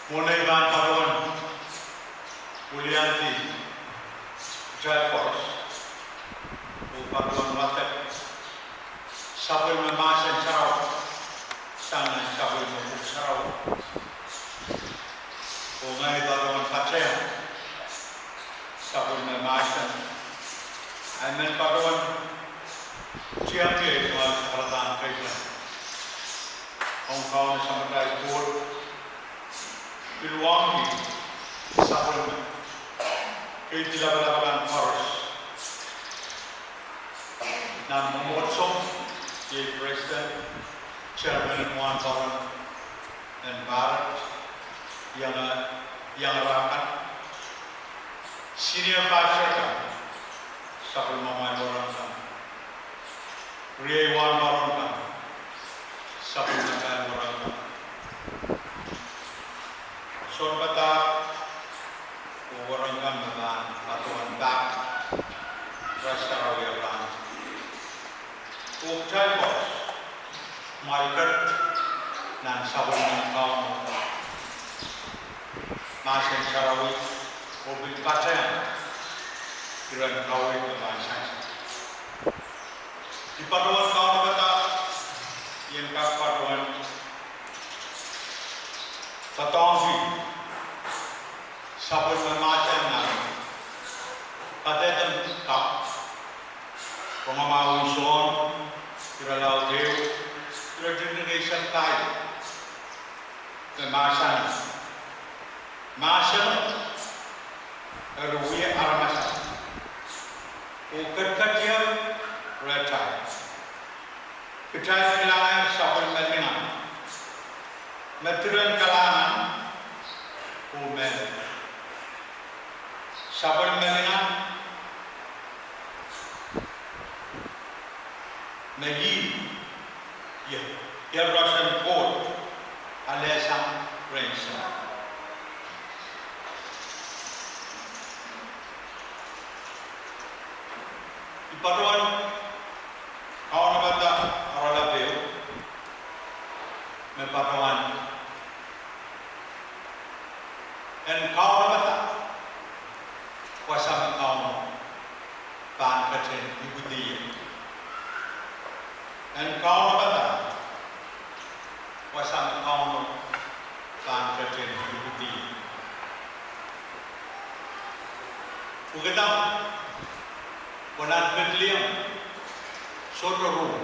Monaiban Padawan, Ulianti, Jaipurs, Padawan Watak, Sabul Memasan Sarau, Sangan Sabul Memuk Sarau, Ungai Padawan Pacem, Sabul Memasan, Amen Padawan, Ciampi Tuan Kerajaan Kerajaan, Hong Kong Samurai Board, Piluang di Sabun, kita lakukan harus. Nam Motso, the President, Chairman Muan Pawan, dan Barat yang rapat, Senior Pastor, Sabun Mamai Orang, Ria Wan Pawan, Sabun Mamai Orang. Sorbata, Warangan Maban, Batuan Bak, Rastarawiaban. Jaipurs, Malkat, dan Sabun Kaum, Masin Sarawi, Mobil Pacem, Kiran Kawi Maban Sains. Di Paduan Kaum kata, yang kak Paduan, Tatongsi, Sabun Memacem Nang, Kadetan Kap, Pengamawi Son, Kiralau Dew, Kira Generation Tai, Memasan, Masan, Ruwi Aramasan, Ukerkatiam, Retai, Ketai Milangan Sabun Melingan, Meturan Kalangan, Umen, Sabun Melingan, Nagi, ya Russian Code, Alesam Ransom. Ipaduan, kawan kata orang label, mepaduan, dan kawan kata, kuasa kawan, bahan kecil ibu dia. Dan kawan kata, kuasa kawan bahan kecil ibu dia. Ugetam, wanan kedliam, sotoru,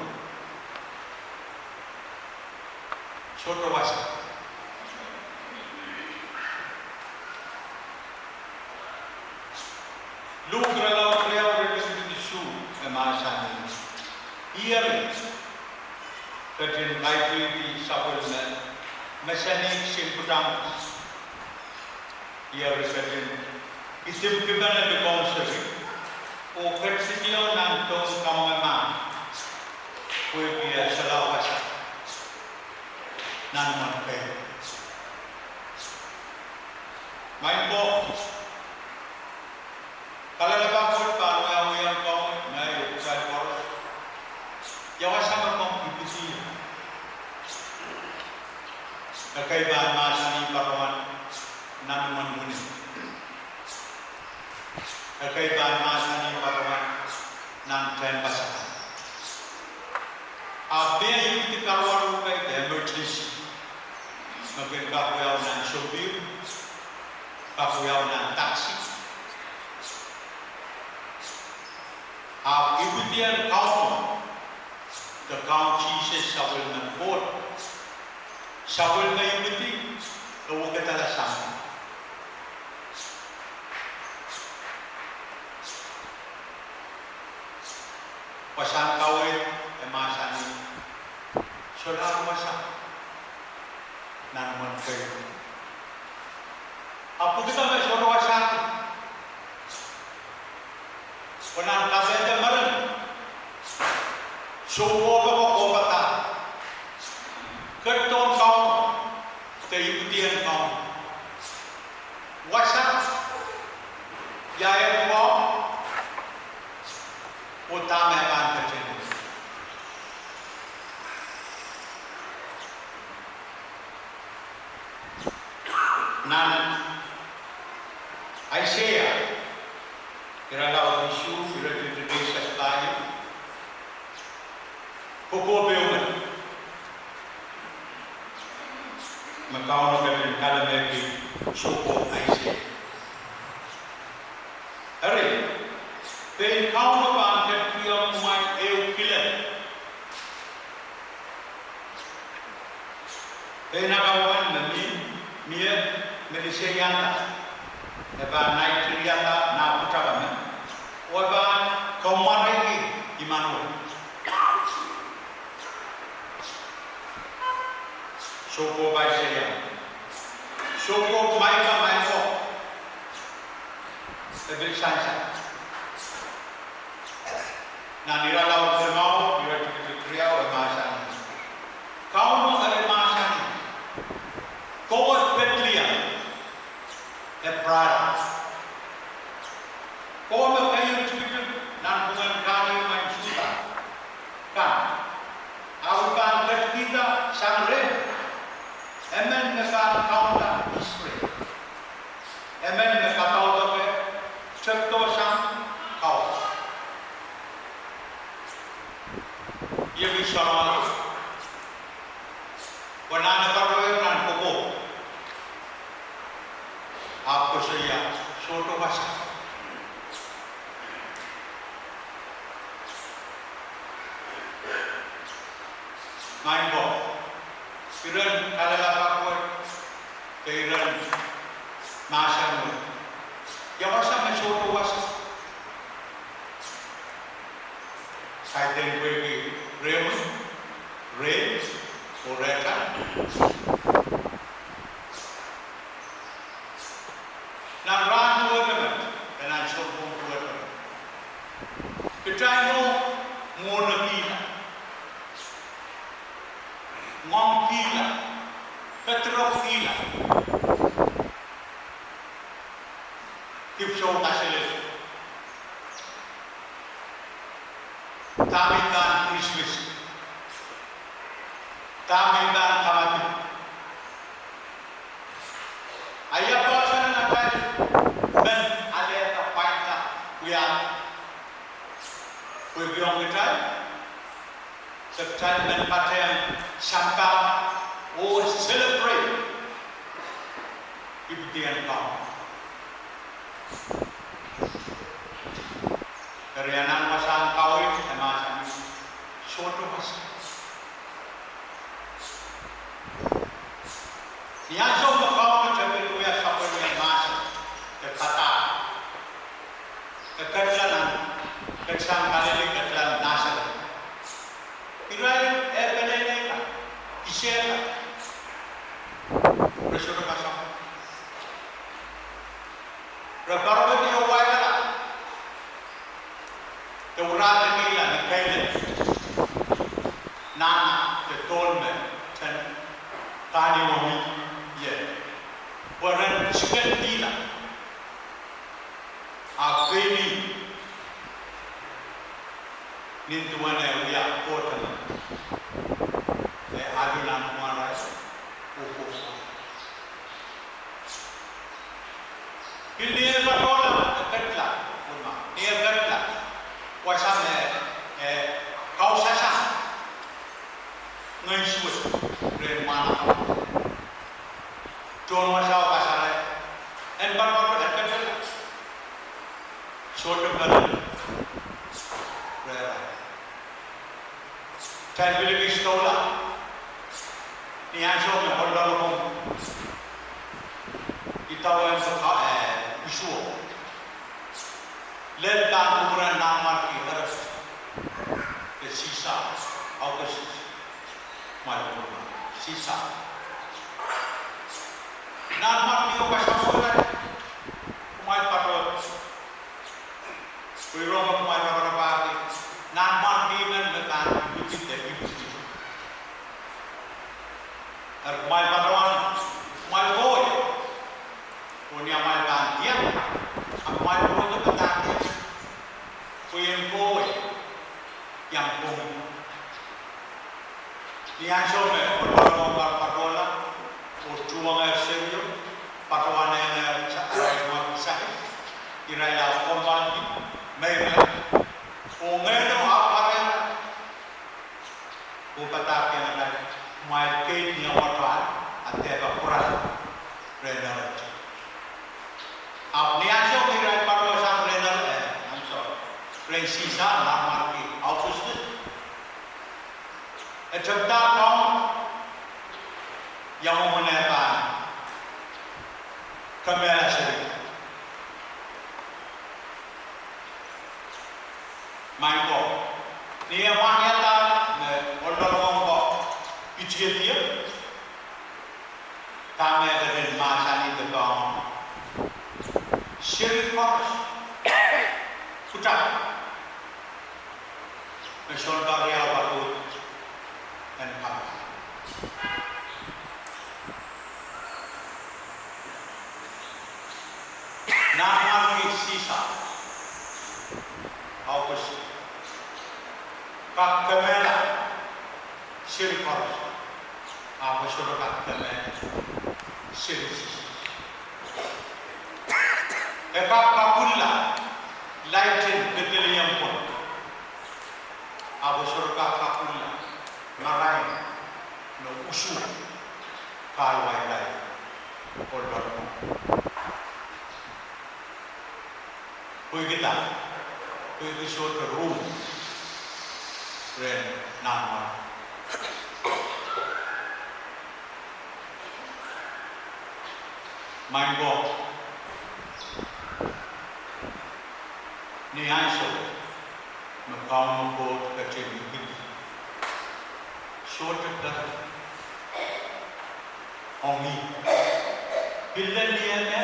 sotowasa. Lugralau kriau berdisu emasan ini. Ia kerja baik di Sabun mesanik simputang. Ia kerja isim kemana di konsep. O kerja nantong kameraman. Kue dia selawasa. Nanuman kaya. Main box. Kalau lepas pun paru yang kau naik usai poros, jawab sama kompetisi. Kekaiban masa ni paruan nanuman muni. Kekaiban masa ni paruan nan ten pasangan. Apa yang kita kawan rupai emergency, mungkin kapuau nan sopir, kapuau nan taksi. Ikutin kaum, the county says Sabul Memfort, Sabul Mayuti, the Wakatala Sama. Pasan kawin, emasan ini, saudara masak, namun kayu. Apa kita nak saudara masak? Wanang kasih maran, subuh kau kata, kerton kau, keibutian kau, wasak, jaya kau, utama yang kecil. nan Isaiah kira lau isu kira di desa setaya pokok beoman makau no kebin kala meki soko Isaiah hari pen kau no ban ketiam mai eu kilen pen akawan nami mia meliseyanta eba Nigeria na putraban oba kaumaregi Emmanuel soko bai saya soko mai ka mai ko ebe sansa na nira lau termau nira tikria o masan kau no are masan ko petlia e prada ko me kayu tikit nan bungan kali mai suta kan au kan kita sangre emen me ka kaunta Israel emen me ka kaunta pe cetto sang kau ye bisama wanana karwe nan kobo आपको सैया छोटो भाषा main bo kiran kalala pakoi kiran masan mo ya wasa me choto wasa sai den ko ki re oreta na ran wo na na choto wo kita no mo na pila ngom pila petro pila kipso kasele tamitan Christmas tamitan kamati ayapa sana nakai ben ale ta paita kuya kuya kita September dan paten Santa or celebrate ibtian kau. Kerianan masang kau itu masang suatu masa. Yang jauh kau mencapai luar sampai yang masuk kekata, kekerjaan, kesan kali kekerjaan nasab. Kirain penelitian, isyarat, bersyukur kasam. Rekordo dia wajah, Taurat ini lah dikaitkan, nana ketolme, dan tani wami, ya, orang sekian dia, apa ini? Nintuan yang dia kotor, adulan maras, ukus. Ini berdoa ketla, rumah. Dia ketla, wasam kau sasang, ngisut, remana, John masau pasaran, berdoa ketla, suatu kali. Saya pilih pistola, ni asal me holder lom, kita orang sekarang isu, lepas ukuran nama kita harus sisa, atau malu sisa. Nama dia pasal orang, malu patut, kurang malu apa nama dia lepas mal paruan, mal boy, punya mal gantian, mal boy itu gantian, punya boy, yang pun, dia cuma paruan paruan, urusan serio, patuan yang semua sakit, kira-kira korban ini, mereka, orang apa yang, kata yang ada, mai kait yang orang, ada kepuran, renal. Apni aja kira patuan sang renal, I'm sorry, resisa nama ki, autistik. Cerita kau yang menekan kamera sendiri, main kau, ni apa yang tak, orang orang kau ijil dia, kami dari masa ni dekam, syirik kors, sudah, mesyuarat dia baru. Dan kamu, nama sisa, apa sih? Kak kamera, sirkor, apa suruh kak kamera, sirkus. Kak kapulah, lighting keteliyam pun, apa suruh kak kapulah. Marai, no usul, kalau ada, order. Kau kita show the room, ren nama. Main ball, ni answer, macam ball kecil ini. Short dah, ongi. Bila dia ni,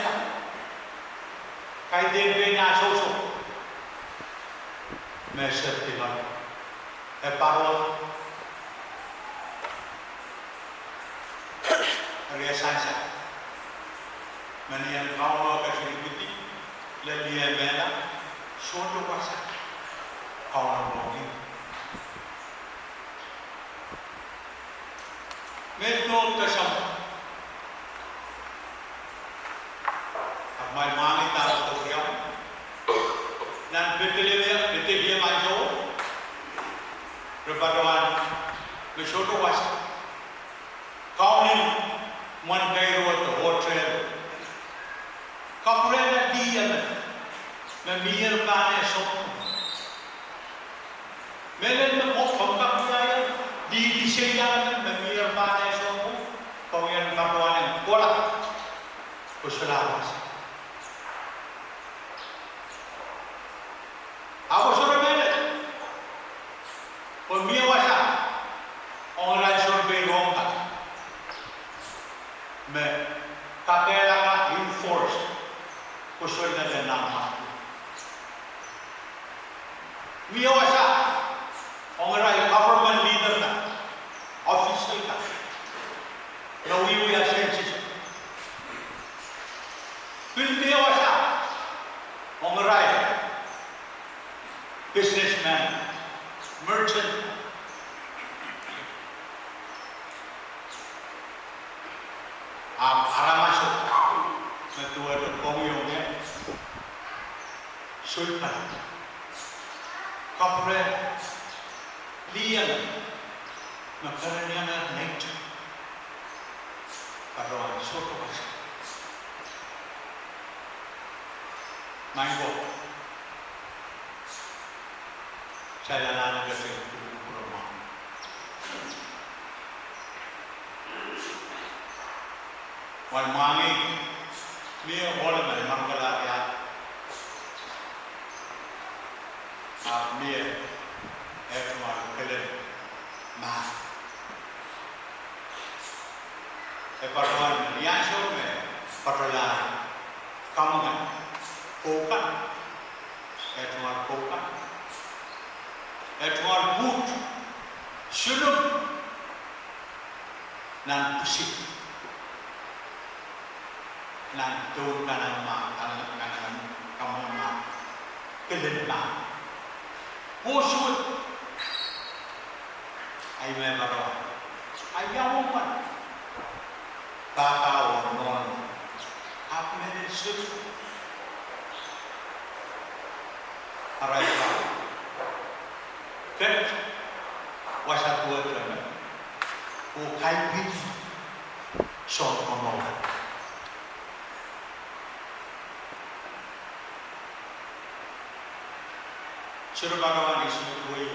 kait dia nak sosok, mesej tiba, parol, reasansa, manian kau kacau putih, lalu dia bela, short kuasa, kau ongi. Metro tersebut, hanya mani tahu tu dan betul dia maju, berpatuan, bersoto was, kau ni mandai road hotel, kau pernah dia memir panen sok, melen mau pangkap saya di sejalan memir panen sok, kau yang patuan bola, usulah. Aku suruh bela, pembiaya wasa, orang suruh berongkar, me kakek enforce, usul dengan nama. Pembiaya wasa, orang government leader lah, official lah, lawi wiya sensitif. Pembiaya wasa, orang businessman, merchant, arah masuk, ketua komuyongnya, sultan, corporate, lian, makaranya nature, karuan soto bahasa, mango. Saya nak kasi kurang. Wal mangi, ni orang mana mangkala ya. Ni ekor kelen mah. Patuan yang show me patulan kamu kan, kokan, ekor kokan. Ekor boot, sulung, nan pusing, nan tu kanan mak, kanan kamu mak, kelen mak, busut, ay memang, ayam umpan, kakao non, Yesus arai ka ket wasa tua terana o kai pit son kono Sura Bhagavan Yesus koi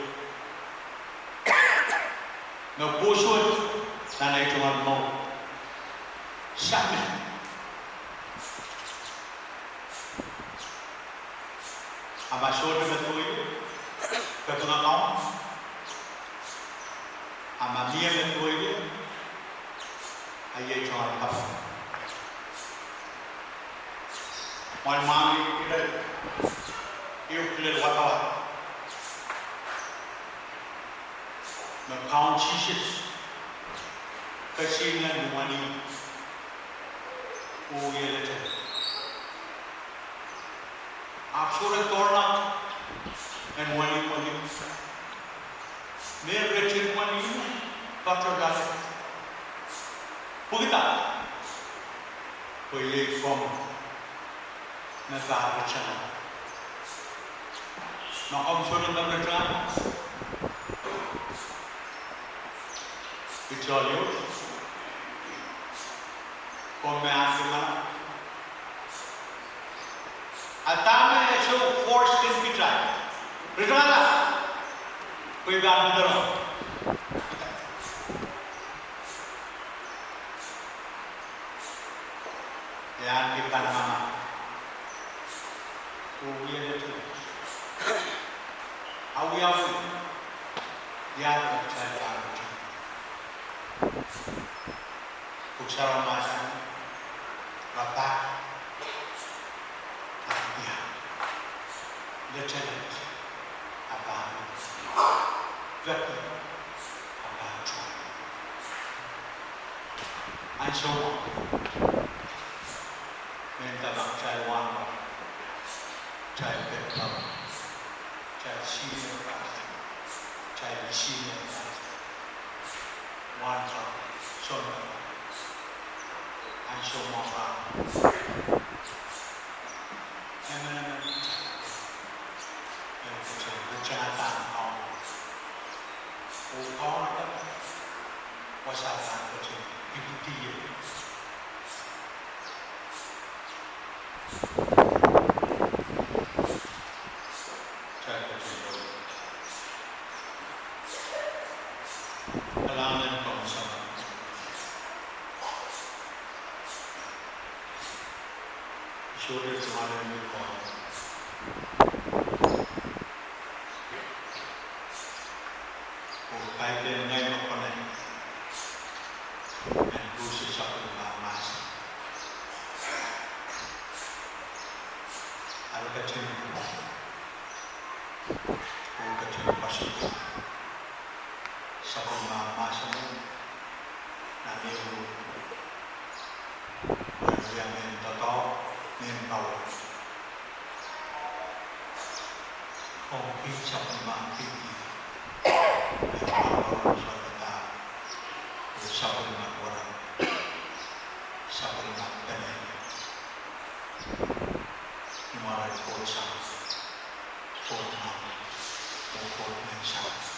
no bosuat nanai tuan mau sakit ama sura betoi betuna kau ama dia betoi ayat tuan kau wan mami kita iu clear watawa na kau chisis kasihan dumani uyelete Aksura torna and wani mere rechin wani patra dale pugita koye kom na rachana na aksura na rachana it's all yours come anche mana Atame so force can be tried. Ritana, we got another one. Yan kita nama. Uwi itu. Awi awi. Yan percaya aku. Uksara masa. Rata. Lieutenant about weapon about trial and so on. Mentabang Taiwan, Taiwan, China, China, one so and so on. Jangan kau, kau ada wasaran kecil ibu dia. Saya kecil. Kelamin kau sama. Sudah semalam ni kau. Kailan ngayon ako na and buses ako ng mga masa. Ano ka dyan? Kung ka dyan pasok sa kong mga masa mo na niyo ang totoo ng power. Kung pinsa kong mga pinti sabun nak orang, sabun nak benar. Imarat kosa, kosa, kosa, kosa.